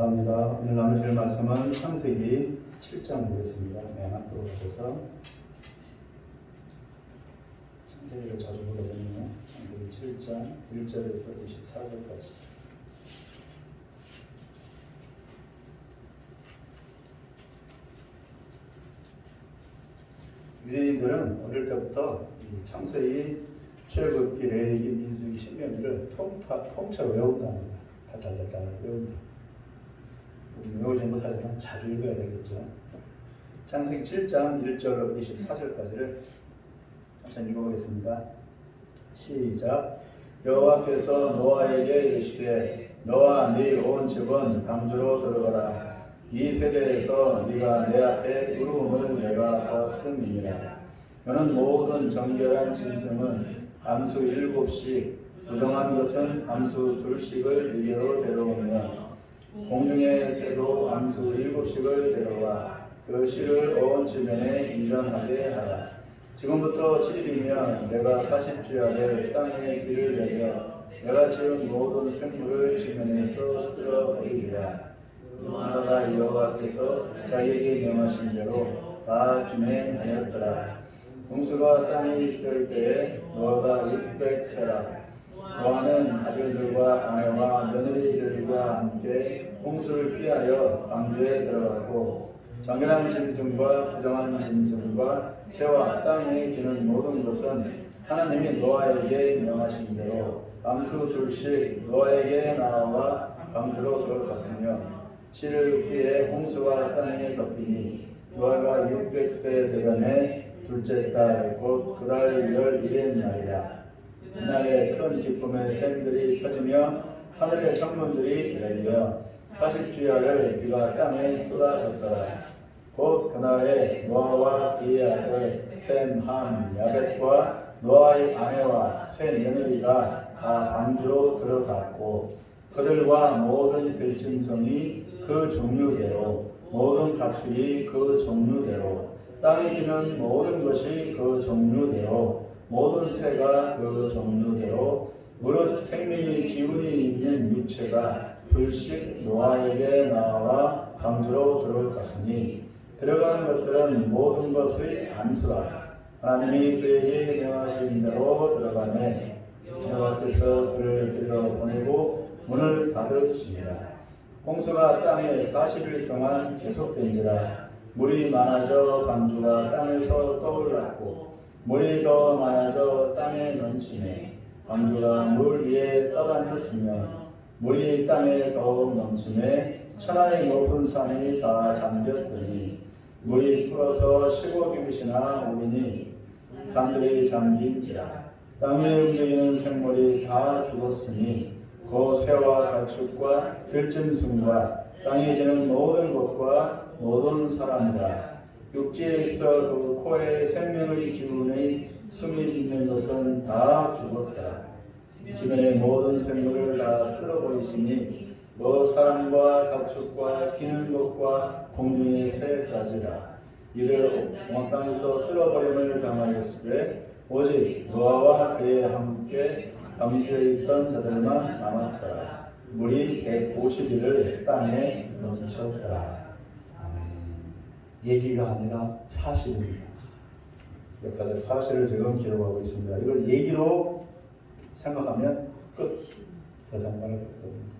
감사합니다. 오늘 나누실 말씀은 창세기 7장 보겠습니다. 맨 앞으로 가셔서 창세기를 자주 보거든요. 창세기 7장 1절에서 24절까지. 유대인들은 어릴 때부터 이 창세기, 출애굽기, 레위기, 민수기, 신명기를 통째로 외운답니다. 달달달달 외운다. 외우지 못하지만 자주 읽어야 되겠죠. 창세기 7장 1절로 24절까지를 한번 읽어보겠습니다. 시작. 여호와께서 노아에게 이르시되 너와 네 온 집은 방주로 들어가라. 이 세대에서 네가 내 앞에 의로움을 내가 벗음이니라. 너는 모든 정결한 짐승은 암수 7씩, 부정한 것은 암수 2씩을 네게로 데려오며 공중의 새도 암수 7씩을 데려와 그 씨를 온 지면에 유전하게 하라. 지금부터 7일이면 내가 40주야를 땅에 비를 내려 내가 지은 모든 생물을 지면에서 쓸어버리리라. 나라가 여호와께서 자기에게 명하신 대로 다 준행하였더라. 홍수가 땅에 있을 때에 노아가 600세라. 노아는 아들들과 아내와 며느리들과 함께 홍수를 피하여 방주에 들어갔고 정결한 짐승과 부정한 짐승과 새와 땅에 기는 모든 것은 하나님이 노아에게 명하신 대로 암수 2씩 노아에게 나와 방주로 들어갔으며 7일 후에 홍수가 땅에 덮이니 노아가 600세 되던 둘째 달 곧 그달 11일 날이라. 그날에 큰 기쁨의 샘들이 터지며 하늘의 창문들이 열려 40주야를 비가 땅에 쏟아졌더라. 곧 그날에 노아와 그의 아들 셈, 함, 야벳과 노아의 아내와 세 며느리가 다 방주로 들어갔고 그들과 모든 들짐승이 그 종류대로 모든 가축이 그 종류대로 땅에 기는 모든 것이 그 종류대로 모든 새가 그 종류대로 무릇 생명이 기운이 있는 육체가 둘씩 노아에게 나와 방주로 들어갔으니 들어간 것들은 모든 것의 암수라. 하나님이 그에게 명하신 대로 들어가매 여호와께서 그를 들여보내고 문을 닫으시니라. 홍수가 땅에 40일 동안 계속된지라. 물이 많아져 방주가 땅에서 떠올랐고 물이 더 많아져 땅에 넘치매 방주가 물 위에 떠다녔으며 물이 땅에 더욱 넘치매 천하의 높은 산이 다 잠겼더니 물이 풀어서 15규빗이나 오르니 산들이 잠긴지라. 땅에 움직이는 생물이 다 죽었으니 그 새와 가축과 들짐승과 땅에 기는 모든 것과 모든 사람과 육지에 있어 그 코에 생명의 기운의 숨이 있는 것은 다 죽었더라. 지면의 모든 생물을 다 쓸어버리시니 그 사람과 가축과 기는 것과 공중의 새까지라. 이를 온 땅에서 쓸어버림을 당하였으되 오직 노아와 그에 함께 방주에 있던 자들만 남았더라. 물이 150일을 땅에 넘쳤더라. 얘기가 아니라 사실입니다. 역사적 사실을 지금 기록하고 있습니다. 이걸 얘기로 생각하면 끝. 더 이상 말할 것도 없는 거죠.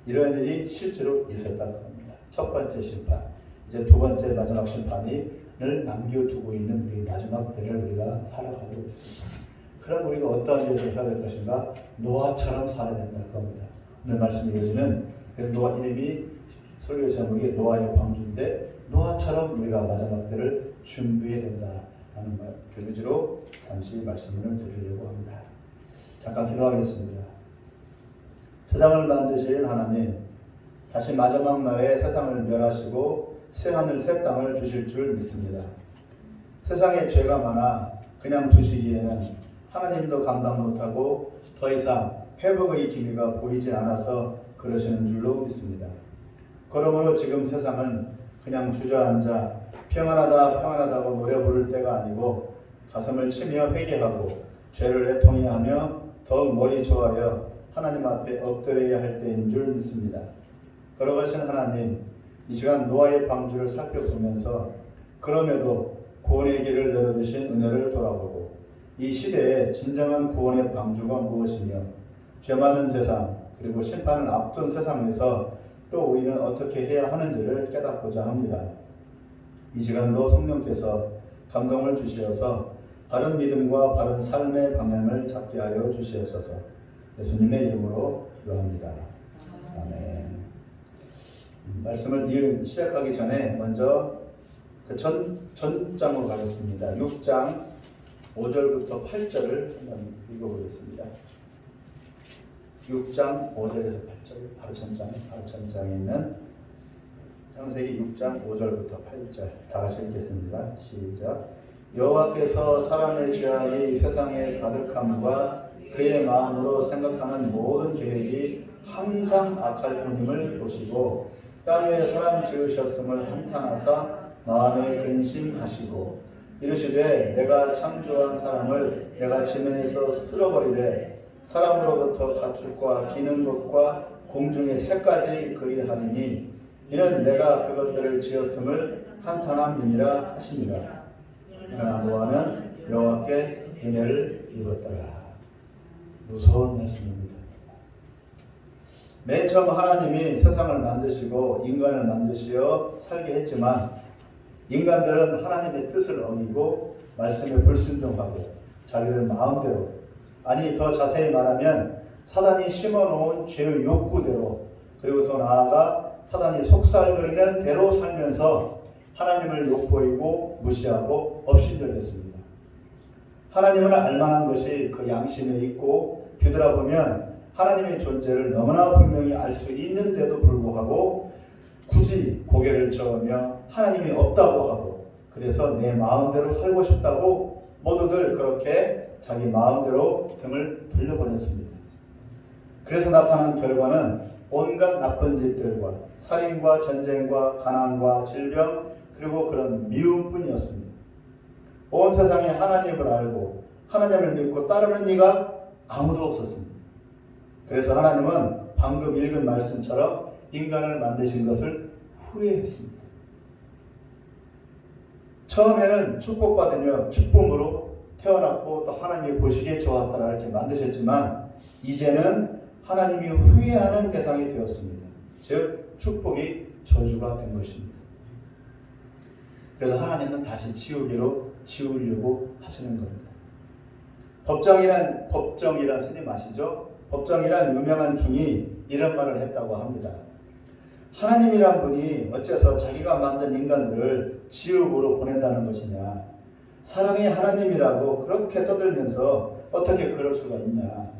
이런 일이 실제로 있었다는 겁니다. 첫 번째 심판, 이제 두 번째 마지막 심판을 남겨두고 있는 우리 마지막 때를 우리가 살아가고 있습니다. 그럼 우리가 어떠한 일을 해야 될 것인가? 노아처럼 살아야 된다는 겁니다. 오늘 말씀 이어지는 그래서 노아 이름이 설교 제목이 노아의 방주인데 노아처럼 우리가 마지막 때를 준비해야 된다라는 주제로 잠시 말씀을 드리려고 합니다. 잠깐 기도하겠습니다. 세상을 만드신 하나님, 다시 마지막 날에 세상을 멸하시고 새 하늘 새 땅을 주실 줄 믿습니다. 세상에 죄가 많아 그냥 두시기에는 하나님도 감당 못하고 더 이상 회복의 기미가 보이지 않아서 그러시는 줄로 믿습니다. 그러므로 지금 세상은 그냥 주저앉아 평안하다고 노래 부를 때가 아니고 가슴을 치며 회개하고 죄를 애통해하며 더욱 머리 조아려 하나님 앞에 엎드려야 할 때인 줄 믿습니다. 걸어가신 하나님, 이 시간 노아의 방주를 살펴보면서 그럼에도 구원의 길을 열어주신 은혜를 돌아보고 이 시대에 진정한 구원의 방주가 무엇이며 죄 많은 세상 그리고 심판을 앞둔 세상에서 또 우리는 어떻게 해야 하는지를 깨닫고자 합니다. 이 시간도 성령께서 감동을 주시어서 바른 믿음과 바른 삶의 방향을 잡게 하여 주시옵소서. 예수님의 이름으로 기도합니다. 아멘. 말씀을 시작하기 전에 먼저 그 전장으로 가겠습니다. 6장 5절부터 8절을 한번 읽어보겠습니다. 6장 5절에서 8절, 바로 전장에 있는 창세기 6장 5절부터 8절 다 같이 읽겠습니다. 시작. 여호와께서 사람의 죄악이 세상에 가득함과 그의 마음으로 생각하는 모든 계획이 항상 악할 뿐임을 보시고 땅 위에 사람 지으셨음을 한탄하사 마음에 근심하시고 이르시되 내가 창조한 사람을 내가 지면에서 쓸어버리되 사람으로부터 가축과 기는 것과 공중의 새까지 그리하리니 이는 내가 그것들을 지었음을 한탄함이니라 하시니라. 그러나 노아는 여호와께 은혜를 입었더라. 무서운 말씀입니다. 맨 처음 하나님이 세상을 만드시고 인간을 만드시어 살게 했지만 인간들은 하나님의 뜻을 어기고 말씀에 불순종하고 자기들 마음대로, 아니 더 자세히 말하면 사단이 심어놓은 죄의 욕구대로, 그리고 더 나아가 사단이 속살거리는 대로 살면서 하나님을 욕보이고 무시하고 업신여겼습니다. 하나님은 알만한 것이 그 양심에 있고 뒤돌아보면 하나님의 존재를 너무나 분명히 알 수 있는데도 불구하고 굳이 고개를 저으며 하나님이 없다고 하고 그래서 내 마음대로 살고 싶다고 모두들 그렇게 자기 마음대로 등을 돌려버렸습니다. 그래서 나타난 결과는 온갖 나쁜 짓들과 살인과 전쟁과 가난과 질병 그리고 그런 미움뿐이었습니다. 온 세상에 하나님을 알고 하나님을 믿고 따르는 이가 아무도 없었습니다. 그래서 하나님은 방금 읽은 말씀처럼 인간을 만드신 것을 후회했습니다. 처음에는 축복받으며 기쁨으로 태어났고 또 하나님이 보시기에 좋았다라 이렇게 만드셨지만 이제는 하나님이 후회하는 대상이 되었습니다. 즉 축복이 저주가 된 것입니다. 그래서 하나님은 다시 지우려고 하시는 겁니다. 법정이란 스님 아시죠? 법정이란 유명한 중이 이런 말을 했다고 합니다. 하나님이란 분이 어째서 자기가 만든 인간들을 지옥으로 보낸다는 것이냐. 사랑의 하나님이라고 그렇게 떠들면서 어떻게 그럴 수가 있냐.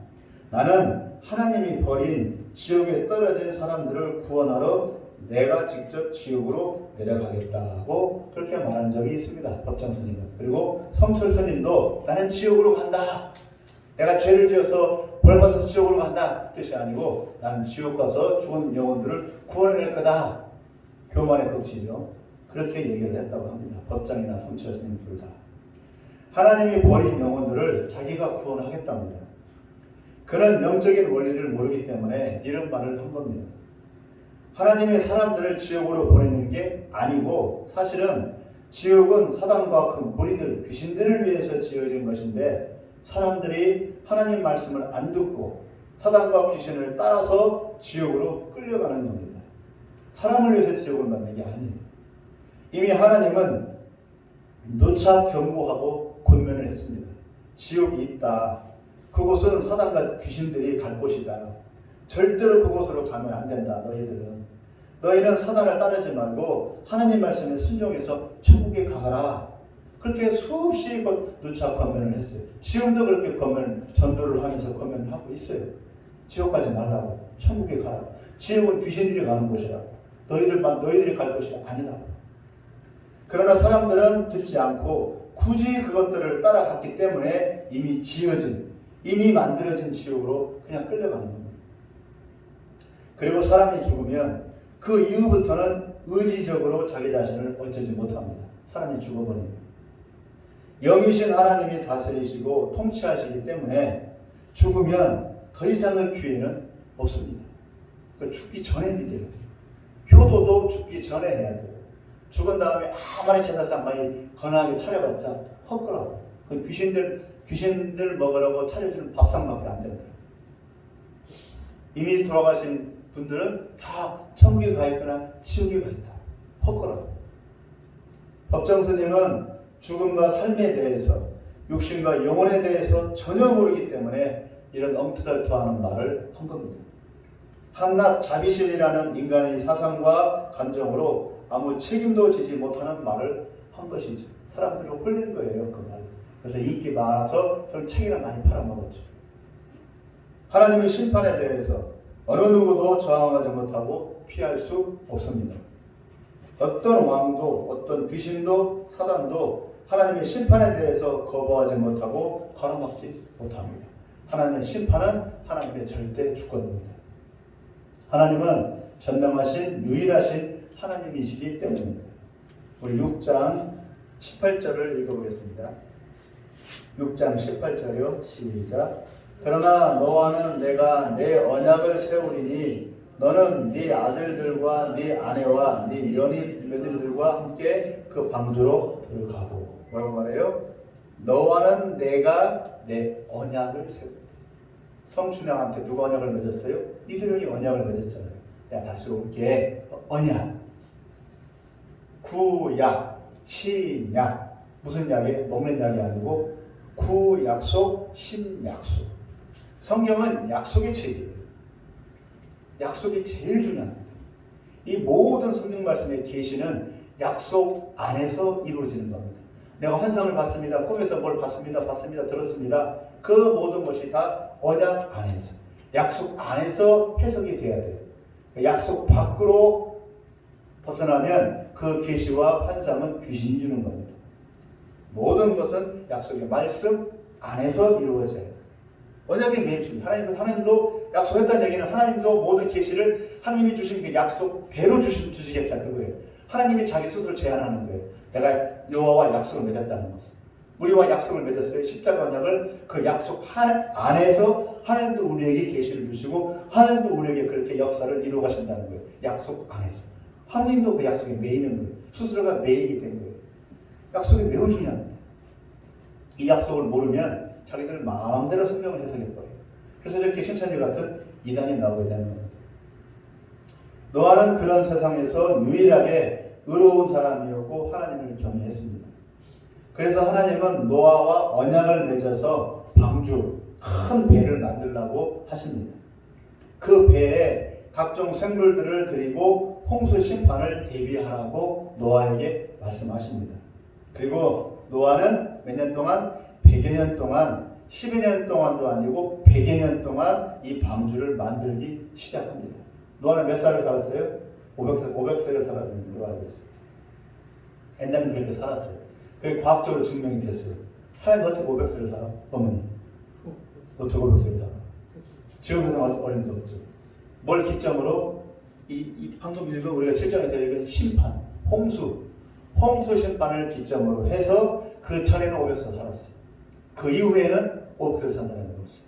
나는 하나님이 버린 지옥에 떨어진 사람들을 구원하러 내가 직접 지옥으로 내려가겠다고 그렇게 말한 적이 있습니다. 법정 스님은. 그리고 성철 스님도 나는 지옥으로 간다. 내가 죄를 지어서 벌받아서 지옥으로 간다. 뜻이 아니고 나는 지옥 가서 죽은 영혼들을 구원해낼 거다. 교만의 극치죠. 그렇게 얘기를 했다고 합니다. 법장이나 성철 스님 둘 다. 하나님이 버린 영혼들을 자기가 구원하겠답니다. 그는 영적인 원리를 모르기 때문에 이런 말을 한 겁니다. 하나님이 사람들을 지옥으로 보내는 게 아니고 사실은 지옥은 사단과 그 무리들, 귀신들을 위해서 지어진 것인데 사람들이 하나님 말씀을 안 듣고 사단과 귀신을 따라서 지옥으로 끌려가는 겁니다. 사람을 위해서 지옥을 만든 게 아니에요. 이미 하나님은 누차 경고하고 권면을 했습니다. 지옥이 있다. 그곳은 사단과 귀신들이 갈 곳이다. 절대로 그곳으로 가면 안 된다. 너희는 사단을 따르지 말고 하나님 말씀에 순종해서 천국에 가거라. 그렇게 수없이 누차 권면을 했어요. 지금도 그렇게 전도를 하면서 권면을 하고 있어요. 지옥 가지 말라고. 천국에 가라. 지옥은 귀신들이 가는 곳이라고. 너희들이 갈 곳이 아니라고. 그러나 사람들은 듣지 않고 굳이 그것들을 따라갔기 때문에 이미 만들어진 지옥으로 그냥 끌려가는 겁니다. 그리고 사람이 죽으면 그 이후부터는 의지적으로 자기 자신을 어쩌지 못합니다. 사람이 죽어버립니다. 영이신 하나님이 다스리시고 통치하시기 때문에 죽으면 더 이상의 기회는 없습니다. 그러니까 죽기 전에 믿어야 돼요. 효도도 죽기 전에 해야 돼요. 죽은 다음에 아무리 제사상 많이 건하게 차려봤자 헛거라고. 그 귀신들 먹으라고 차려주는 밥상밖에 안 된다. 이미 돌아가신 분들은 다 천국에 가 있거나 지옥에 가 있다. 헛거라고. 법정 스님은 죽음과 삶에 대해서, 육신과 영혼에 대해서 전혀 모르기 때문에 이런 엉투달투하는 말을 한 겁니다. 한낱 자비심이라는 인간의 사상과 감정으로 아무 책임도 지지 못하는 말을 한 것이죠. 사람들을 홀린 거예요, 그 말. 그래서 인기 많아서 좀 책이나 많이 팔아먹었죠. 하나님의 심판에 대해서 어느 누구도 저항하지 못하고 피할 수 없습니다. 어떤 왕도, 어떤 귀신도, 사단도 하나님의 심판에 대해서 거부하지 못하고 가로막지 못합니다. 하나님의 심판은 하나님의 절대 주권입니다. 하나님은 전능하신 유일하신 하나님이시기 때문입니다. 우리 6장 18절을 읽어보겠습니다. 6장 18절이요. 시작. 그러나 너와는 내가 내 언약을 세우리니 너는 네 아들들과 네 아내와 네 며느리들과 함께 그 방주로 들어가고. 뭐라고 말해요? 너와는 내가 내 언약을 세우리니. 성춘향한테 누가 언약을 맺었어요? 이들이 언약을 맺었잖아요. 야, 다시 올게. 언약. 구약, 신약. 무슨 약이에요? 먹는 약이 아니고 구약속, 신약속. 성경은 약속의 책이에요. 약속이 제일 중요합니다. 이 모든 성경 말씀의 계시는 약속 안에서 이루어지는 겁니다. 내가 환상을 봤습니다. 꿈에서 뭘 봤습니다. 들었습니다. 그 모든 것이 다 언약 안에서, 약속 안에서 해석이 돼야 돼요. 약속 밖으로 벗어나면 그 계시와 환상은 귀신이 주는 겁니다. 모든 것은 약속의 말씀 안에서 이루어져야 돼요. 언약의 매주. 하나님도 약속했다는 얘기는 하나님도 모든 계시를 하나님이 주신 그 약속대로 주시겠다 그거예요. 하나님이 자기 스스로 제안하는 거예요. 내가 여호와와 약속을 맺었다는 것은. 우리와 약속을 맺었어요. 십자가 언약을 그 약속 안에서 하나님도 우리에게 계시를 주시고 하나님도 우리에게 그렇게 역사를 이루어 가신다는 거예요. 약속 안에서. 하나님도 그 약속에 매이는 거예요. 스스로가 매이게 된 거예요. 약속이 매우 중요합니다. 이 약속을 모르면 자기들 마음대로 성경을 해석해버려요. 그래서 이렇게 신천지 같은 이단이 나오게 되는 겁니다. 노아는 그런 세상에서 유일하게 의로운 사람이었고 하나님을 경외했습니다. 그래서 하나님은 노아와 언약을 맺어서 방주, 큰 배를 만들라고 하십니다. 그 배에 각종 생물들을 들이고 홍수 심판을 대비하라고 노아에게 말씀하십니다. 그리고 노아는 몇 년 동안? 100여 년 동안, 10여 년 동안도 아니고 100여 년 동안 이 방주를 만들기 시작합니다. 노아는 몇 살을 살았어요? 500세를 살았는 걸로 알고 있어요. 옛날에는 그렇게 살았어요. 그게 과학적으로 증명이 됐어요. 사람이 어떻게 500세를 살아? 어머니. 어떻게 500세를 살아? 지금보다 어림도 없죠. 뭘 기점으로? 이 방금 읽은 우리가 7장에서 읽은 심판, 홍수 심판을 기점으로 해서 그 전에는 500세 살았어요. 그 이후에는 500세 산다는 게 없어요.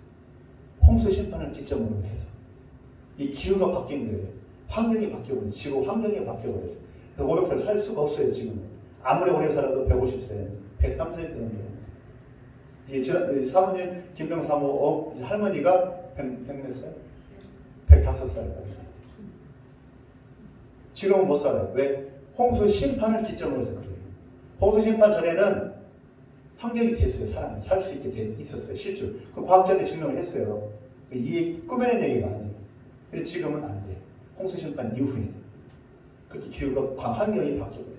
홍수 심판을 기점으로 해서 이 기후가 바뀐 거예요. 환경이 바뀌어버렸어요. 지구 환경이 바뀌어버렸어요. 500세를 살 수가 없어요. 지금은. 아무리 오래 살아도 150세, 103세 되는 사모님 김병 사모 할머니가 100몇 살? 105살까지. 지금은 못 살아요. 왜? 홍수 심판을 기점으로 해서 그래요. 홍수 심판 전에는 환경이 됐어요. 사람이 살 수 있게 있었어요. 실제로. 그 과학자들이 증명을 했어요. 이 꾸며낸 얘기가 아니에요. 근데 지금은 안 돼요. 홍수 심판 이후에. 그렇게 기후가 환경이 바뀌어버렸어요.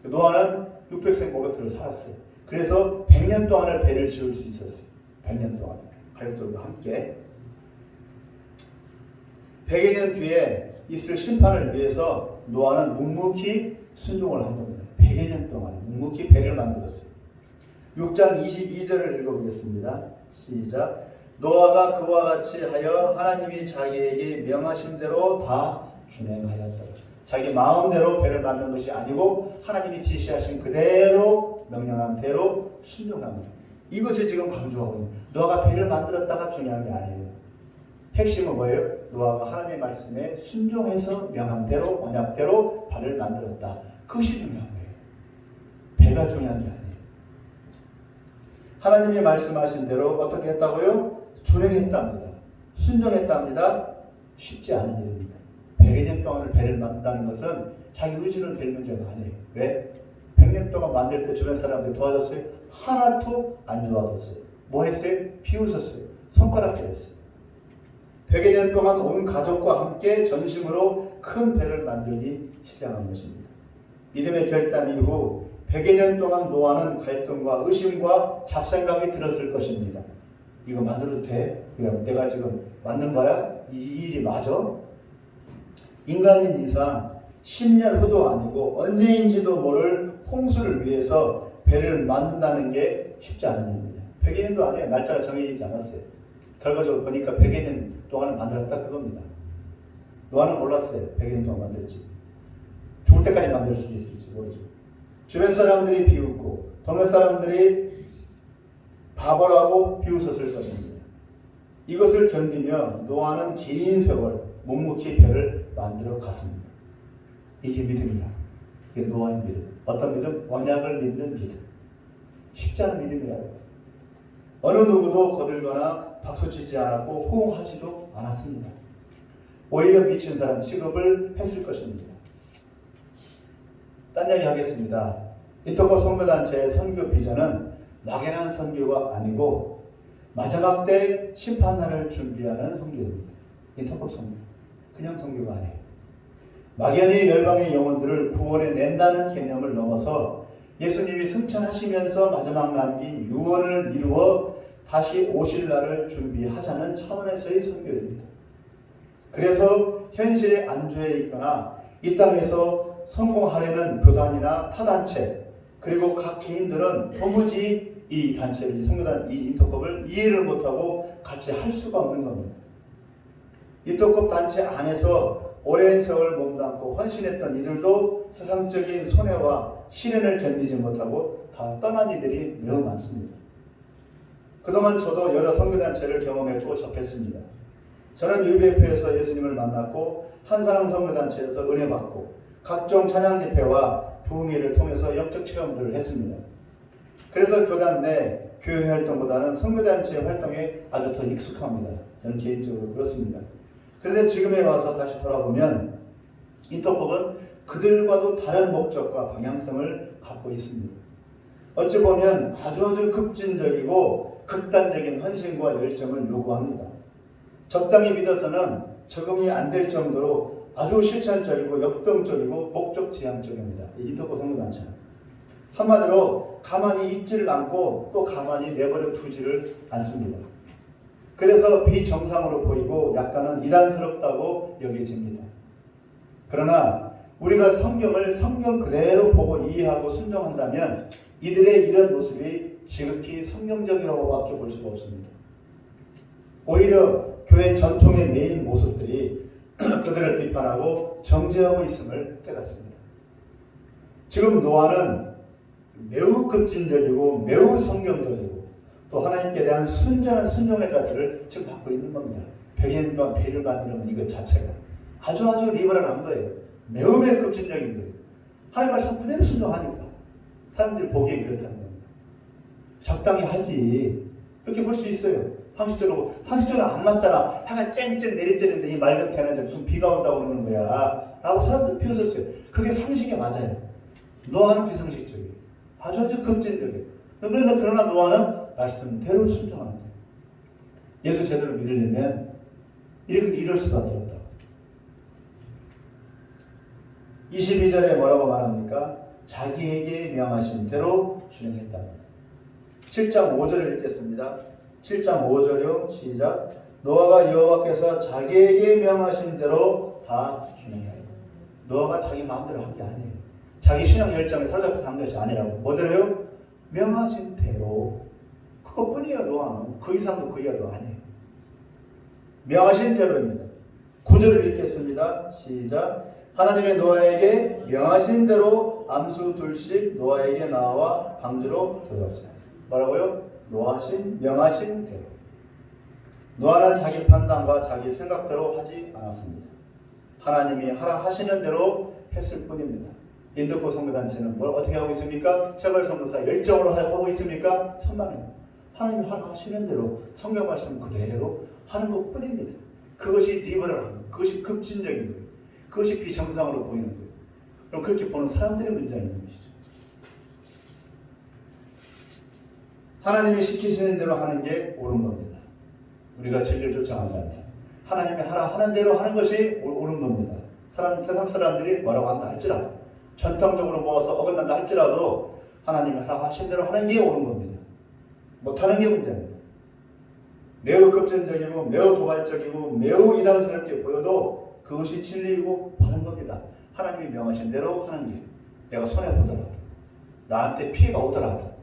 노아는 600세, 500세를 살았어요. 그래서 100년 동안을 배를 지을 수 있었어요. 100년 동안. 가족들과 함께. 100여 년 뒤에 있을 심판을 위해서 노아는 묵묵히 순종을 한 겁니다. 100여 년 동안 묵묵히 배를 만들었어요. 6장 22절을 읽어보겠습니다. 시작. 노아가 그와 같이 하여 하나님이 자기에게 명하신 대로 다 준행하였다. 자기 마음대로 배를 만든 것이 아니고 하나님이 지시하신 그대로 명령한 대로 순종합니다. 이것을 지금 강조하고 있는. 노아가 배를 만들었다가 중요한 게 아니에요. 핵심은 뭐예요? 노아가 하나님의 말씀에 순종해서 명한 대로 언약대로 발을 만들었다. 그것이 중요한 거예요. 배가 중요한 게 아니에요. 하나님이 말씀하신 대로 어떻게 했다고요? 준행했답니다. 순종했답니다. 쉽지 않은 일입니다. 100년 동안을 배를 만든다는 것은 자기 의지로 될 문제가 아니에요. 왜? 100년 동안 만들 때 주변 사람들이 도와줬어요? 하나도 안 도와줬어요. 뭐 했어요? 비웃었어요. 손가락질 했어요. 100여 년 동안 온 가족과 함께 전심으로 큰 배를 만들기 시작한 것입니다. 믿음의 결단 이후 100여 년 동안 노아는 갈등과 의심과 잡생각이 들었을 것입니다. 이거 만들어도 돼? 내가 지금 만든 거야? 이 일이 맞아? 인간인 이상 10년 후도 아니고 언제인지도 모를 홍수를 위해서 배를 만든다는 게 쉽지 않은 일입니다. 100여 년도 아니에요. 날짜가 정해지지 않았어요. 결과적으로 보니까 100여 년 동안을 만들었다 그겁니다. 노아는 몰랐어요. 100여 년 동안 만들지. 죽을 때까지 만들 수도 있을지 모르죠. 주변 사람들이 비웃고 동네 사람들이 바보라고 비웃었을 것입니다. 이것을 견디며 노아는 긴 세월 묵묵히 배를 만들어 갔습니다. 이게 믿음이라. 이게 노아의 믿음. 어떤 믿음? 언약을 믿는 믿음. 쉽지 않은 믿음이라고. 어느 누구도 거들거나 박수치지 않았고 호응하지도 않았습니다. 오히려 미친 사람 취급을 했을 것입니다. 딴 얘기 하겠습니다. 인터폴 선교단체의 선교 비전은 막연한 선교가 아니고 마지막 때 심판날을 준비하는 선교입니다. 인터폴 선교. 그냥 선교가 아니에요. 막연히 열방의 영혼들을 구원해 낸다는 개념을 넘어서 예수님이 승천하시면서 마지막 남긴 유언을 이루어 다시 오실 날을 준비하자는 차원에서의 선교입니다. 그래서 현실의 안주에 있거나 이 땅에서 성공하려는 교단이나 타단체 그리고 각 개인들은 도무지 이 단체를, 이 선교단, 이 인터컵을 이해를 못하고 같이 할 수가 없는 겁니다. 인터컵 단체 안에서 오랜 세월 몸담고 헌신했던 이들도 세상적인 손해와 시련을 견디지 못하고 다 떠난 이들이 매우 많습니다. 그동안 저도 여러 선교단체를 경험했고 접했습니다. 저는 UBF에서 예수님을 만났고 한사람 선교단체에서 은혜 받고 각종 찬양 집회와 부흥회를 통해서 영적 체험들을 했습니다. 그래서 교단 내 교회 활동보다는 선교단체 활동에 아주 더 익숙합니다. 저는 개인적으로 그렇습니다. 그런데 지금에 와서 다시 돌아보면 인터컵은 그들과도 다른 목적과 방향성을 갖고 있습니다. 어찌 보면 아주 급진적이고 극단적인 헌신과 열정을 요구합니다. 적당히 믿어서는 적응이 안 될 정도로 아주 실천적이고 역동적이고 목적 지향적입니다. 이 인터컵 선교단체는. 한마디로 가만히 있지를 않고 또 가만히 내버려 두지를 않습니다. 그래서 비정상으로 보이고 약간은 이단스럽다고 여겨집니다. 그러나 우리가 성경을 성경 그대로 보고 이해하고 순종한다면 이들의 이런 모습이 지극히 성경적이라고밖에 볼 수가 없습니다. 오히려 교회 전통의 메인 모습들이 그들을 비판하고 정죄하고 있음을 깨닫습니다. 지금 노아는 매우 급진적이고 매우 성경적이고 또 하나님께 대한 순종의 자세를 지금 갖고 있는 겁니다. 100년 동안 배를 만드는 이것 자체가 아주 리버럴한 거예요. 매우 급진적인 거예요. 하나님 말씀 그대로 순종하니까 사람들이 보기에 그렇다는 겁니다. 적당히 하지. 그렇게 볼 수 있어요. 상식적으로 안 맞잖아. 해가 쨍쨍 내리쬐는데 이 맑은 태양에 무슨 비가 온다고 그러는 거야 라고 사람들이 비웃었어요. 그게 상식에 맞아요. 노아는 비상식적이에요. 아주 급진적이에요. 그러나 노아는 말씀대로 순종하는 거예요. 예수 제대로 믿으려면 이럴 수밖에 없다. 22절에 뭐라고 말합니까? 자기에게 명하신 대로 준행했답니다. 7장 5절을 읽겠습니다. 7장 5절이요. 시작. 노아가 여호와께서 자기에게 명하신 대로 다 준행하여. 노아가 자기 마음대로 한 게 아니에요. 자기 신앙 열정에 사로잡혀 한 것이 아니라고. 뭐대로요? 명하신 대로. 그것뿐이에요. 노아는. 그 이상도 그 이하도 아니에요. 명하신 대로입니다. 9절을 읽겠습니다. 시작. 하나님의 노아에게 명하신 대로 암수 둘씩 노아에게 나와 방주로 들어갔습니다. 뭐라고요? 명하신 대로. 노아는 자기 판단과 자기 생각대로 하지 않았습니다. 하나님이 하라 하시는 대로 했을 뿐입니다. 인도코 선교단체는 뭘 어떻게 하고 있습니까? 재벌 선교사 열정으로 하고 있습니까? 천만에요. 하나님이 하라 하시는 대로 성경 말씀 그대로 하는 것 뿐입니다. 그것이 리버럴한 거예요. 그것이 급진적인 거예요. 그것이 비정상으로 보이는 거예요. 그럼 그렇게 보는 사람들의 문제가 있는 것이죠. 하나님이 시키시는 대로 하는 게 옳은 겁니다. 우리가 진리를 쫓아간다면 하나님이 하라 하는 대로 하는 것이 옳은 겁니다. 세상 사람들이 뭐라고 한다 할지라도, 전통적으로 모아서 어긋난다 할지라도 하나님이 하라 하신 대로 하는 게 옳은 겁니다. 못하는 게 문제입니다. 매우 급진적이고 매우 도발적이고 매우 이단스럽게 보여도 그것이 진리이고 바른 겁니다. 하나님이 명하신 대로 하는 게, 내가 손해보더라도 나한테 피해가 오더라도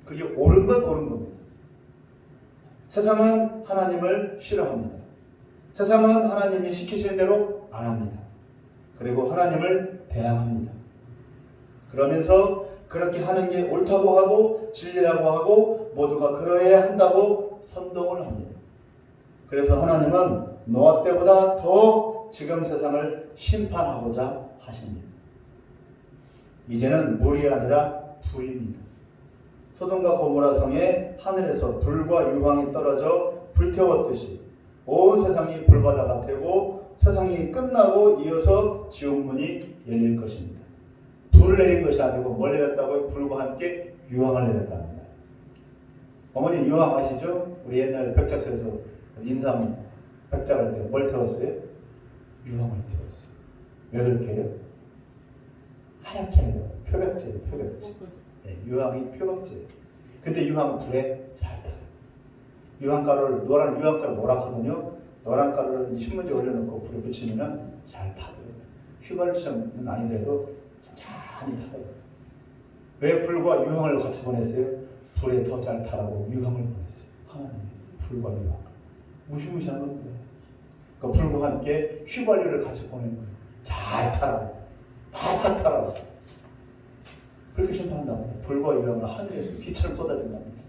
그게 옳은 건 옳은 겁니다. 세상은 하나님을 싫어합니다. 세상은 하나님이 시키시는 대로 안 합니다. 그리고 하나님을 대항합니다. 그러면서 그렇게 하는 게 옳다고 하고 진리라고 하고 모두가 그러해야 한다고 선동을 합니다. 그래서 하나님은 노아 때보다 더 지금 세상을 심판하고자 하십니다. 이제는 물이 아니라 불입니다. 소돔과 고모라 성에 하늘에서 불과 유황이 떨어져 불태웠듯이 온 세상이 불바다가 되고 세상이 끝나고 이어서 지옥문이 열릴 것입니다. 불을 내린 것이 아니고 뭘 내렸다고요? 불과 함께 유황을 내렸답니다. 어머님 유황 아시죠? 우리 옛날 벽작소에서 인삼 벽작할 때 뭘 태웠어요? 유황을 태웠어요. 왜 그렇게 해요? 하얗게 해요. 표백제예요. 표백제. 네, 유황이 표백제예요. 근데 유황은 불에 잘 타요. 유황가루를 유황가루 노랗거든요. 노란 가루를 신문지에 올려놓고 불에 붙이면은 잘 타더라고요. 휘발유처럼은 아니더라도 천천히 타더라고요. 왜 불과 유황을 같이 보냈어요? 불에 더 잘 타라고 유황을 보냈어요. 하나님이 불과 유황. 무시무시한 겁니다. 그러니까 불과 함께 휘발유를 같이 보낸 거예요. 잘 타라고. 바싹 타라고. 그렇게 심판한다고. 불과 유황을 하늘에서 빛처럼 쏟아진답니다.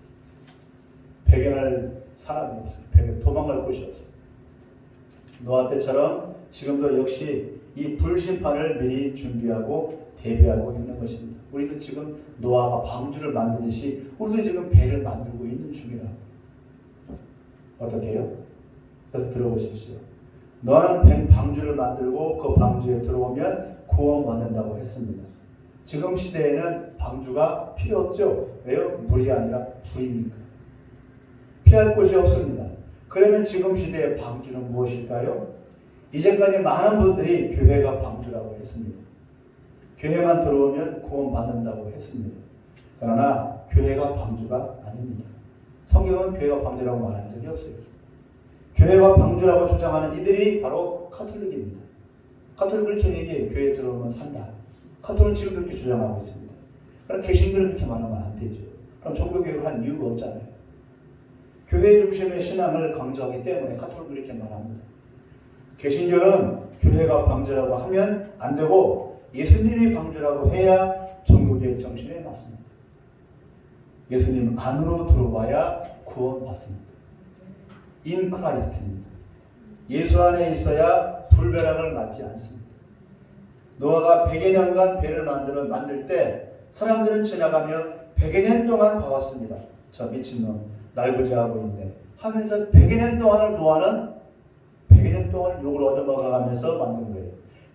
배견할 사람이 없어요. 도망갈 곳이 없어요. 노아 때처럼 지금도 역시 이 불심판을 미리 준비하고 대비하고 있는 것입니다. 우리도 지금 노아가 방주를 만드듯이 우리도 지금 배를 만들고 있는 중이라고. 어떻게 해요? 그래서 들어보십시오. 노아는 방주를 만들고 그 방주에 들어오면 구원받는다고 했습니다. 지금 시대에는 방주가 필요 없죠. 왜요? 물이 아니라 불이니까. 피할 곳이 없습니다. 그러면 지금 시대의 방주는 무엇일까요? 이제까지 많은 분들이 교회가 방주라고 했습니다. 교회만 들어오면 구원받는다고 했습니다. 그러나 교회가 방주가 아닙니다. 성경은 교회가 방주라고 말한 적이 없어요. 교회가 방주라고 주장하는 이들이 바로 카톨릭입니다. 카톨릭은 그렇게 얘기해요. 교회에 들어오면 산다. 카톨릭은 지금 그렇게 주장하고 있습니다. 그럼 개신교는 그렇게 말하면 안 되죠. 그럼 종교개혁을 한 이유가 없잖아요. 교회 중심의 신앙을 강조하기 때문에 카톨릭은 이렇게 말합니다. 개신교는 교회가 방주라고 하면 안 되고 예수님이 방주라고 해야 종교개혁 정신에 맞습니다. 예수님 안으로 들어와야 구원받습니다. 인 크라이스트입니다. 예수 안에 있어야 불벼락을 맞지 않습니다. 노아가 100여 년간 배를 만들 때 사람들은 지나가며 100여 년 동안 봐왔습니다. 저 미친놈 날부지하고 있네 하면서 100여 년 동안을 노아는 100여 년 동안 욕을 얻어먹어가면서 만든 거예요.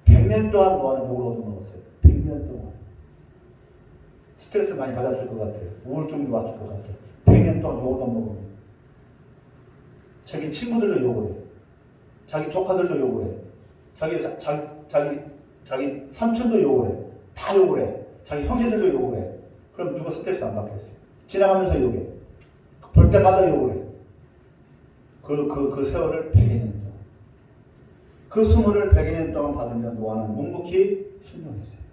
100년 동안 노아는 욕을 얻어먹었어요. 100년 동안. 스트레스 많이 받았을 것 같아요. 우울증도 왔을 것 같아요. 100년 동안 욕을 얻어먹으면. 자기 친구들도 욕을 해요. 자기 조카들도 욕을 해요. 자기 삼촌도 욕을 해요. 다 욕을 해요. 자기 형제들도 욕을 해요. 그럼 누가 스트레스 안 받겠어요? 지나가면서 욕해. 볼 때마다 욕을 해요. 그 세월을 100여 년 동안. 그 수모를 100여 년 동안 받으면 노아는 묵묵히 순종했어요.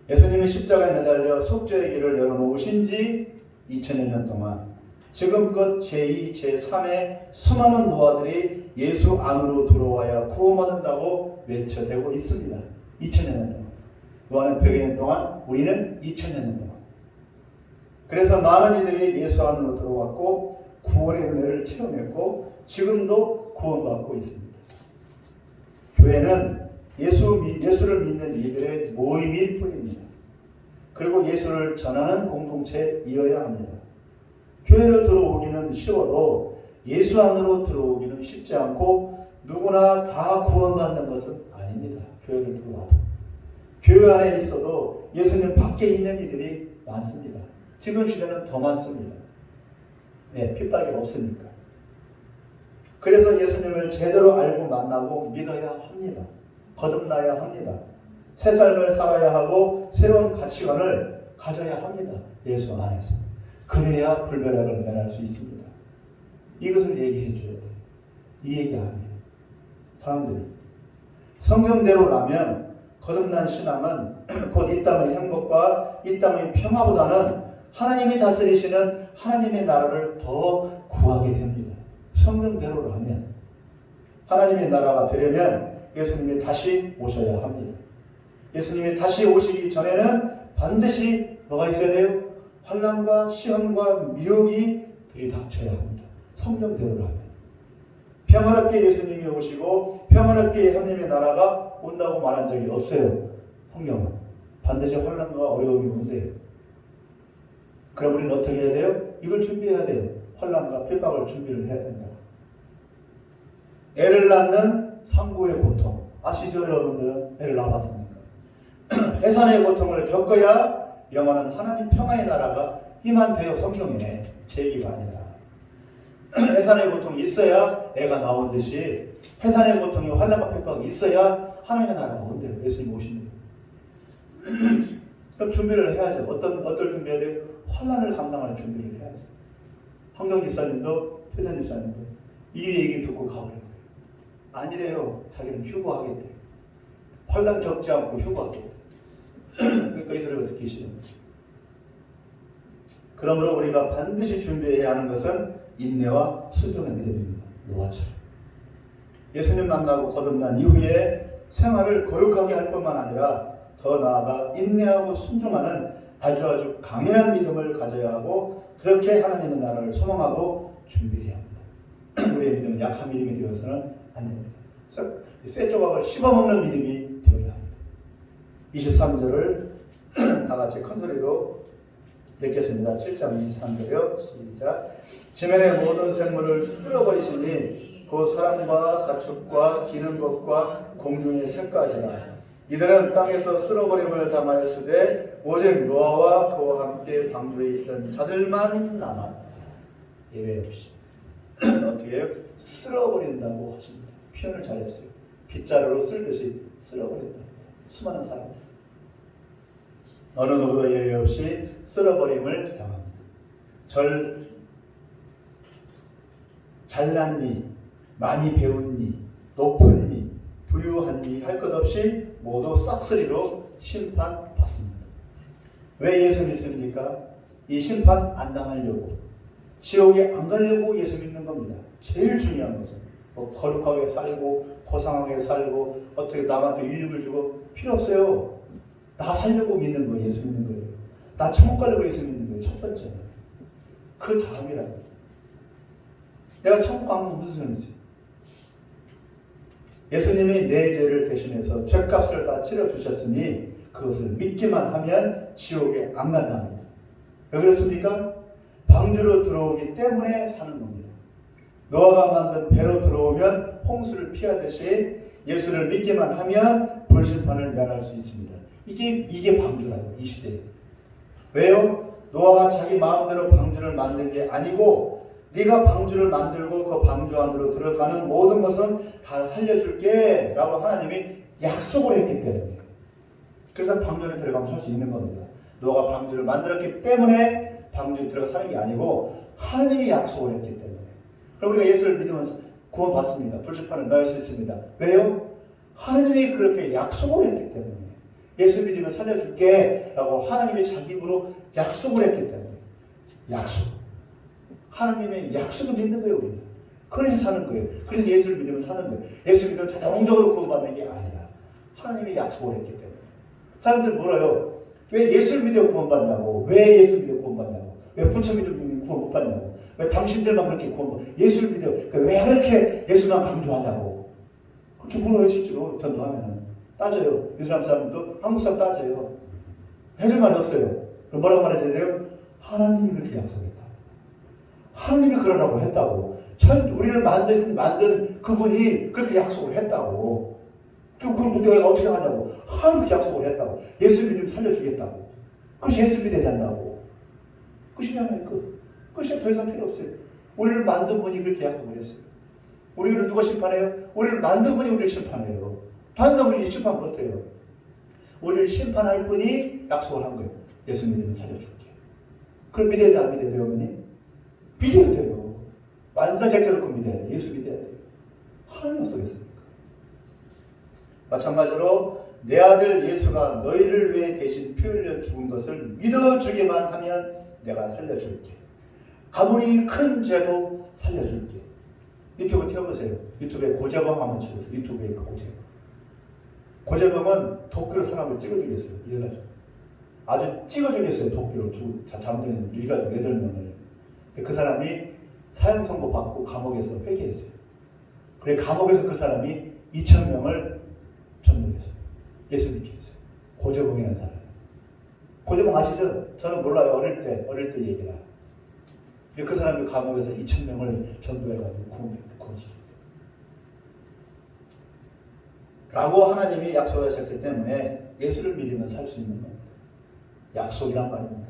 예수님이 십자가에 매달려 속죄의 길을 열어놓으신 지 2000여 년 동안 지금껏 제2, 제3의 수많은 노아들이 예수 안으로 들어와야 구원받는다고 외쳐대고 있습니다. 2000여 년 동안. 노아는 100여 년 동안, 우리는 2000여 년 동안. 그래서 많은 이들이 예수 안으로 들어왔고 구원의 은혜를 체험했고 지금도 구원받고 있습니다. 교회는 예수를 믿는 이들의 모임일 뿐입니다. 그리고 예수를 전하는 공동체이어야 합니다. 교회를 들어오기는 쉬워도 예수 안으로 들어오기는 쉽지 않고 누구나 다 구원받는 것은 아닙니다. 교회를 들어와도. 교회 안에 있어도 예수님 밖에 있는 이들이 많습니다. 지금 시대는 더 많습니다. 네, 핍박이 없으니까. 그래서 예수님을 제대로 알고 만나고 믿어야 합니다. 거듭나야 합니다. 새 삶을 살아야 하고 새로운 가치관을 가져야 합니다. 예수 안에서. 그래야 불변학을 면할 수 있습니다. 이것을 얘기해 줘야 돼요. 이 얘기 안 해요. 사람들이. 성경대로라면 거듭난 신앙은 곧 이 땅의 행복과 이 땅의 평화보다는 하나님이 다스리시는 하나님의 나라를 더 구하게 됩니다. 성경대로라면. 하나님의 나라가 되려면 예수님이 다시 오셔야 합니다. 예수님이 다시 오시기 전에는 반드시 뭐가 있어야 돼요? 환난과 시험과 미혹이 들이닥쳐야 합니다. 성경대로라면. 평화롭게 예수님이 오시고 평화롭게 하나님의 나라가 온다고 말한 적이 없어요. 성경은. 반드시 환난과 어려움이 온대요. 그럼 우리는 어떻게 해야 돼요? 이걸 준비해야 돼요. 환난과 핍박을 준비를 해야 된다. 애를 낳는 산고의 고통. 아시죠, 여러분들은? 애를 낳았습니까? 해산의 고통을 겪어야 영원한 하나님 평화의 나라가 임한대요. 성경에. 제 얘기가 아니라. 해산의 고통이 있어야 애가 나온 듯이 해산의 고통이 환난과 핍박이 있어야 하나님의 나라가 온대요. 예수님 오신대요. 그럼 준비를 해야죠. 어떨 준비해야 돼요? 환난을 감당할 준비를 해야죠. 황경 기사님도 표전 기사님도 이 얘기 듣고 가버려요. 아니래요. 자기는 휴거하겠대. 환난 겪지 않고 휴거하겠대. 그러니까 이 소리가 듣기 싫은 거죠. 그러므로 우리가 반드시 준비해야 하는 것은 인내와 순종의 믿음입니다. 노아처럼. 예수님 만나고 거듭난 이후에 생활을 거룩하게 할 뿐만 아니라 더 나아가 인내하고 순종하는 아주 강인한 믿음을 가져야 하고 그렇게 하나님의 나라를 소망하고 준비해야 합니다. 우리의 믿음은 약한 믿음이 되어서는 안 됩니다. 쇠 조각을 씹어먹는 믿음이 되어야 합니다. 23절을 다 같이 큰 소리로 읽겠습니다. 7장 23절이요. 시작. 지면의 모든 생물을 쓸어버리시니 그 사람과 가축과 기는 것과 공중의 새까지라. 이들은 땅에서 쓸어버림을 당하였으되 오직 노아와 그와 함께 방주에 있던 자들만 남았다. 예외 없이. 어떻게 해요? 쓸어버린다고 하십니다. 표현을 잘했어요. 빗자루로 쓸듯이 쓸어버린다. 수많은 사람들. 어느 누구도 예외 없이 쓸어버림을 당합니다. 잘났니, 많이 배웠니, 높았니, 부유하니 할 것 없이 모두 싹쓸이로 심판받습니다. 왜 예수 믿습니까? 이 심판 안 당하려고, 지옥에 안 가려고 예수 믿는 겁니다. 제일 중요한 것은 거룩하게 살고 고상하게 살고 어떻게 남한테 유익을 주고 필요 없어요. 나 살려고 믿는 거예요. 예수 믿는 거예요. 나 천국 가려고 예수 믿는 거예요. 첫 번째. 그 다음이라고. 내가 천국 가면 무슨 소용이 있어요? 예수님이 내 죄를 대신해서 죄값을 다 치러주셨으니 그것을 믿기만 하면 지옥에 안 간답니다. 왜 그렇습니까? 방주로 들어오기 때문에 사는 겁니다. 노아가 만든 배로 들어오면 홍수를 피하듯이 예수를 믿기만 하면 불심판을 면할 수 있습니다. 이게 방주라고, 이 시대에. 왜요? 노아가 자기 마음대로 방주를 만든 게 아니고 네가 방주를 만들고 그 방주 안으로 들어가는 모든 것은 다 살려줄게 라고 하나님이 약속을 했기 때문에. 그래서 방주에 들어가면 살 수 있는 겁니다. 노아가 방주를 만들었기 때문에 방주에 들어가 사는 게 아니고 하나님이 약속을 했기 때문에. 그럼 우리가 예수를 믿으면서 구원받습니다. 불심판을 면할 수 있습니다. 왜요? 하나님이 그렇게 약속을 했기 때문에. 예수 믿으면 살려줄게 라고 하나님이 자기 입으로 약속을 했기 때문에. 약속. 하나님의 약속을 믿는 거예요, 우리는. 그래서 사는 거예요. 그래서 예수를 믿으면 사는 거예요. 예수 믿으면 자동적으로 구원받는 게 아니라 하나님이 약속을 했기 때문에. 사람들 물어요. 왜 예수를 믿어 구원받냐고? 왜 예수 믿어 구원받냐고? 왜 부처 믿으면 구원 못 받냐고? 왜 당신들만 그렇게 구원, 예수를 믿어요. 왜 그렇게 예수만 강조하냐고. 그렇게 물어요, 실제로. 전도하면은. 따져요. 이스라엘 사람도 한국 사람 따져요. 해줄 말이 없어요. 그럼 뭐라고 말해야 돼요? 하나님이 그렇게 약속했다. 하나님이 그러라고 했다고. 우리를 만든 그분이 그렇게 약속을 했다고. 그걸 내가 어떻게 하냐고. 하나님이 약속을 했다고. 예수 믿으면 살려주겠다고. 그래서 예수 믿어야 된다고. 끝이잖아요, 끝. 끝이야. 더 이상 필요 없어요. 우리를 만든 분이 그렇게 약속을 했어요. 우리를 누가 심판해요? 우리를 만든 분이 우리를 심판해요. 다른 사람들이 심판 못해요. 우리를 심판할 분이 약속을 한 거예요. 예수 믿으면 살려줄게. 그럼 믿어야 돼, 안 믿어야 돼요, 어머니? 믿어야 돼요. 만사제껴놓고 믿어야 돼. 예수 믿어야 돼요. 하나님 약속했습니까? 마찬가지로 내 아들 예수가 너희를 위해 대신 피 흘려 죽은 것을 믿어주기만 하면 내가 살려줄게. 아무리 큰 죄도 살려줄게. 유튜브 켜보세요. 유튜브에 고재범 한번 쳐보세요. 유튜브에 고재범. 고재범은 도끼로 사람을 찍어주겠어요. 이래가지고. 아주 찍어주겠어요. 도끼로 잠드는 일가족 8명을. 그 사람이 사형 선고 받고 감옥에서 회개했어요. 그래 감옥에서 그 사람이 2,000명을 전도했어요. 예수 믿게 했어요. 고재범이라는 사람. 고재범 아시죠? 저는 몰라요. 어릴 때 얘기라. 그 사람이 감옥에서 2,000명을 전도해가지고 구원시켰어요. 라고 하나님이 약속하셨기 때문에 예수를 믿으면 살 수 있는 겁니다. 약속이란 말입니다.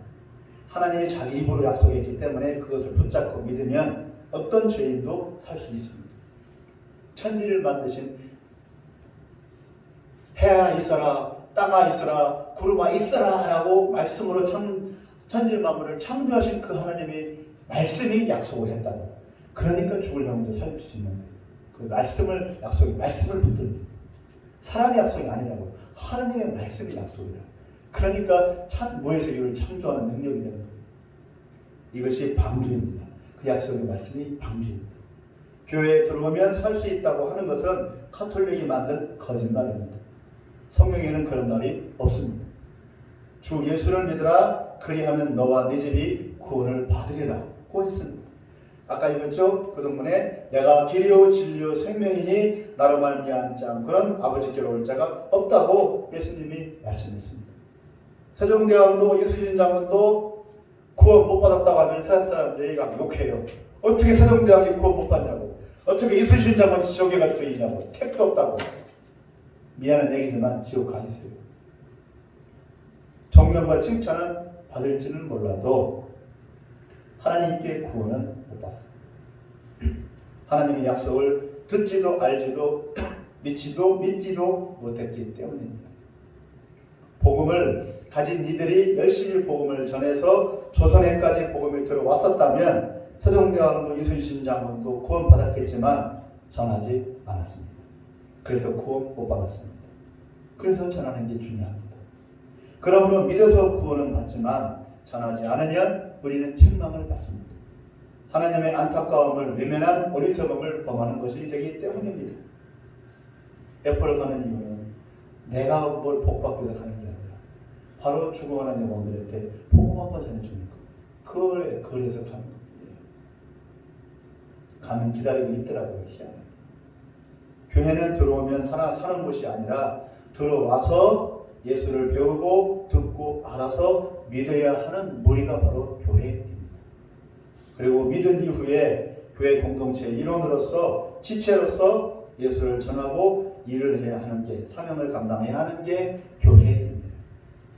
하나님이 자기 입으로 약속했기 때문에 그것을 붙잡고 믿으면 어떤 죄인도 살 수 있습니다. 천지를 만드신 해야 있어라, 땅아 있어라, 구름아 있어라 라고 말씀으로 천지 만물을 창조하신 그 하나님이 말씀이 약속을 했다고. 그러니까 죽을 영혼도 살릴 수 있는 거예요. 그 말씀을 붙들고 사람의 약속이 아니라고. 하나님의 말씀이 약속이라. 그러니까 참 무에서 이를 창조하는 능력이 되는 거예요. 이것이 방주입니다. 그 약속의 말씀이 방주입니다. 교회에 들어오면 살 수 있다고 하는 것은 카톨릭이 만든 거짓말입니다. 성경에는 그런 말이 없습니다. 주 예수를 믿으라 그리하면 너와 네 집이 구원을 받으리라고 했습니다. 아까 읽었죠? 그 동문에 내가 길이요 진리요 생명이니 나로 말미암지 않고는 아버지께로 올 자가 없다고 예수님이 말씀했습니다. 세종대왕도 이순신 장군도 구원 못 받았다고 하면 세상 사람들이 욕해요. 어떻게 세종대왕이 구원 못 받냐고. 어떻게 이순신 장군이 지옥에 갈 수 있냐고. 택도 없다고. 미안한 얘기지만 지옥 가 있어요. 존경과 칭찬은 받을지는 몰라도 하나님께 구원은 못 받습니다. 하나님의 약속을 듣지도 알지도 믿지도 못했기 때문입니다. 복음을 가진 이들이 열심히 복음을 전해서 조선에까지 복음이 들어왔었다면 세종대왕도 이순신 장군도 구원 받았겠지만 전하지 않았습니다. 그래서 구원 못 받았습니다. 그래서 전하는 게 중요합니다. 그러므로 믿어서 구원은 받지만 전하지 않으면 우리는 책망을 받습니다. 하나님의 안타까움을 외면한 어리석음을 범하는 것이 되기 때문입니다. 애플을 가는 이유는 내가 뭘 복받기 위해서 가는 게 아니라 바로 죽어가는 영혼들한테 복음 한번 전해주는 것. 그래서 가는 겁니다. 가면 기다리고 있더라고요. 희한하게. 교회는 들어오면 사는 곳이 아니라 들어와서 예수를 배우고 듣고 알아서 믿어야 하는 무리가 바로 교회입니다. 그리고 믿은 이후에 교회 공동체의 일원으로서 지체로서 예수를 전하고 일을 해야 하는 게 사명을 감당해야 하는 게 교회입니다.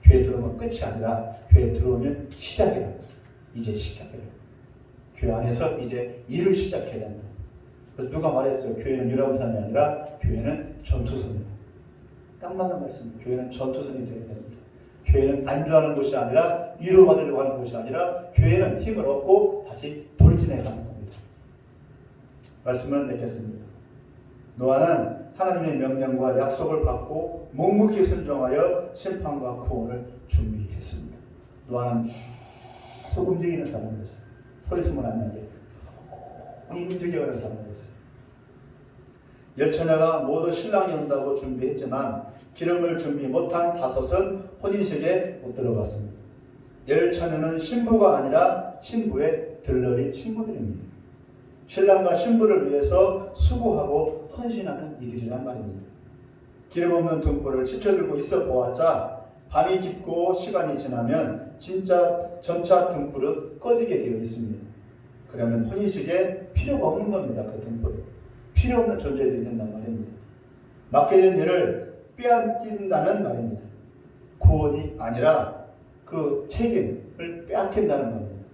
교회 들어오면 끝이 아니라 교회 들어오면 시작이라. 이제 시작이에요. 교회 안에서 이제 일을 시작해야 한다. 그래서 누가 말했어요. 교회는 유람선이 아니라 교회는 전투선이다. 딱 맞는 말씀입니다. 교회는 전투선이 되어야 됩니다. 교회는 안주하는 곳이 아니라 위로받으려고 하는 곳이 아니라 교회는 힘을 얻고 다시 돌진해 가는 겁니다. 말씀을 맺겠습니다. 노아는 하나님의 명령과 약속을 받고 묵묵히 순종하여 심판과 구원을 준비했습니다. 노아는 계속 움직이는 사람이었어요. 소리 소문 안 나게 움직여가는 사람이었어요. 열처녀가 모두 신랑이 온다고 준비했지만 기름을 준비 못한 5은 혼인식에 못 들어갔습니다. 열처녀는 신부가 아니라 신부의 들러리 친구들입니다. 신랑과 신부를 위해서 수고하고 헌신하는 이들이란 말입니다. 기름 없는 등불을 지켜들고 있어 보았자 밤이 깊고 시간이 지나면 진짜 점차 등불은 꺼지게 되어 있습니다. 그러면 혼인식에 필요가 없는 겁니다. 그 등불은. 필요 없는 존재들이 된단 말입니다. 맡겨진 일을 빼앗긴다는 말입니다. 구원이 아니라 그 책임을 빼앗긴다는 겁니다.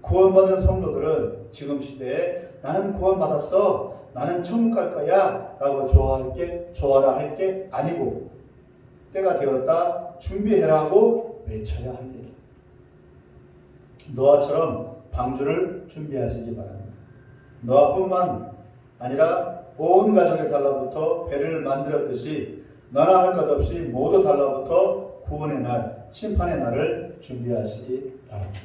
구원받은 성도들은 지금 시대에 나는 구원받았어, 나는 천국 갈 거야 라고 좋아라 할 게 아니고 때가 되었다 준비해라고 외쳐야 합니다. 노아처럼 방주를 준비하시기 바랍니다. 노아뿐만 아니라 온 가족이 달라붙어 배를 만들었듯이 너나 할 것 없이 모두 달라붙어 구원의 날, 심판의 날을 준비하시기 바랍니다.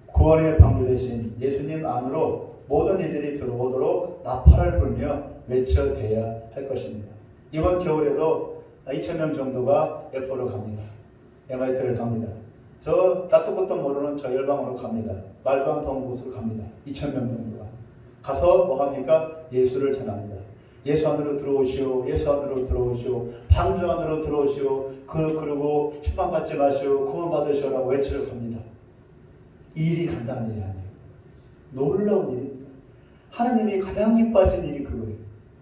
구원의 방주 대신 예수님 안으로 모든 이들이 들어오도록 나팔을 불며 외쳐대야 할 것입니다. 이번 겨울에도 2,000명 정도가 에포로 갑니다. MIT를 갑니다. 저 나도 것도 모르는 저 열방으로 갑니다. 말방 동부스로 갑니다. 2,000명 정도가 가서 뭐 합니까? 예수를 전합니다. 예수 안으로 들어오시오. 예수 안으로 들어오시오. 방주 안으로 들어오시오. 그리고 심판받지 마시오. 구원받으시오라고 외치러 갑니다. 이 일이 간단한 일이 아니에요. 놀라운 일입니다. 하나님이 가장 기뻐하시는 일이 그거예요.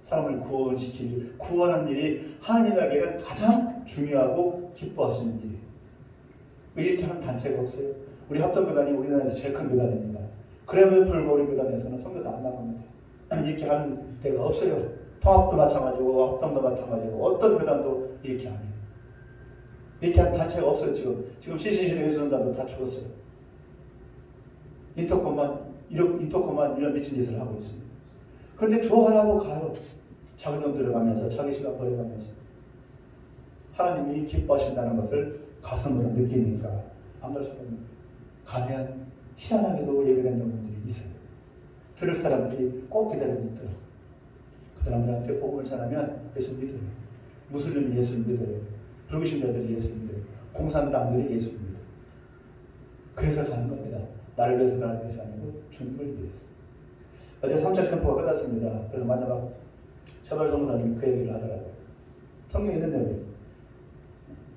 사람을 구원시키는, 구원하는 일이 하나님에게는 가장 중요하고 기뻐하시는 일이에요. 이렇게 하는 단체가 없어요. 우리 합동교단이 우리나라에서 제일 큰 교단입니다. 그럼에도 불구하고 우리 교단에서는 선교사 안 나갑니다. 이렇게 하는 데가 없어요. 통합도 마찬가지고 합동도 마찬가지고 어떤 교단도 이렇게 안 해요. 이렇게 하는 단체가 없어요. 지금 CCC로 예수님단도 다 죽었어요. 인터콤만 이런 미친 짓을 하고 있습니다. 그런데 좋아하라고 가요. 자기 돈 들어가면서 자기 시간 버려가면서 하나님이 기뻐하신다는 것을 가슴으로 느끼니까 안 갈 수가 없는 거예요. 가면 희한하게도 예배된 영혼들이 있어요. 들을 사람들이 꼭 기다리고 있더라고요. 그 사람들한테 복음을 전하면 예수 믿어요. 무슬림이 예수 믿어요. 불교신자들이 예수 믿어요. 공산당들이 예수 믿어요. 그래서 가는 겁니다. 나를 위해서 가는 것이 아니고 주님을 위해서. 어제 3차 캠프가 끝났습니다. 그래서 마지막 처벌 전무사님이 그 얘기를 하더라고요. 성경에 있는 내용이에요.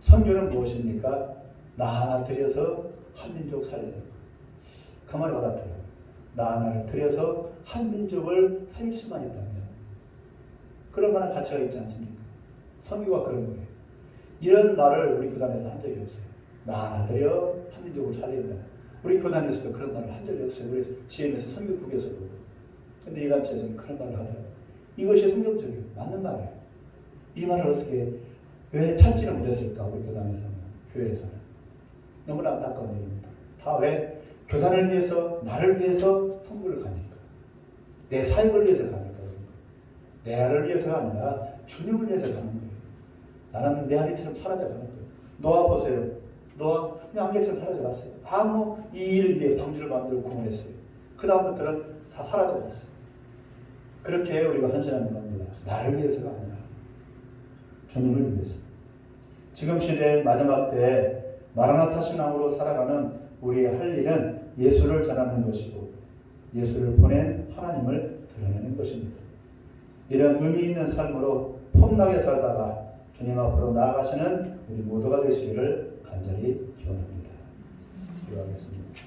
선교는 무엇입니까? 나 하나 들여서 한 민족 살리는 거. 그 말을 받아들여요. 나 하나를 들여서 한 민족을 살릴 수만 있다면 그런 만한 가치가 있지 않습니까? 선교가 그런 거예요. 이런 말을 우리 교단에서 한 적이 없어요. 나 하나 들여 한 민족을 살린다. 우리 교단에서도 그런 말을 한 적이 없어요. 우리 GM에서 선교국에서도. 근데 이 단체에서는 그런 말을 하더라고요. 이것이 성경적이에요. 맞는 말이에요. 이 말을 어떻게 왜 찾지를 못했을까? 우리 교단에서는, 교회에서는. 너무나 안타까운 일입니다. 다 왜? 교단을 위해서, 나를 위해서 선교를 가니까. 내 삶을 위해서 가니까. 내 아를 위해서가 아니라 주님을 위해서 가는 거예요. 나는 내 아리처럼 사라져가는 거예요. 노아 보세요. 노아 그냥 안개처럼 사라져갔어요. 아무 이 일을 위해 방주를 만들고 구원했어요. 그 다음부터는 다 사라져갔어요. 그렇게 우리가 헌신하는 겁니다. 나를 위해서가 아니라 주님을 위해서. 지금 시대의 마지막 때에 마라나타 신앙으로 살아가는 우리의 할 일은 예수를 전하는 것이고 예수를 보낸 하나님을 드러내는 것입니다. 이런 의미 있는 삶으로 폼나게 살다가 주님 앞으로 나아가시는 우리 모두가 되시기를 간절히 기원합니다. 기도하겠습니다.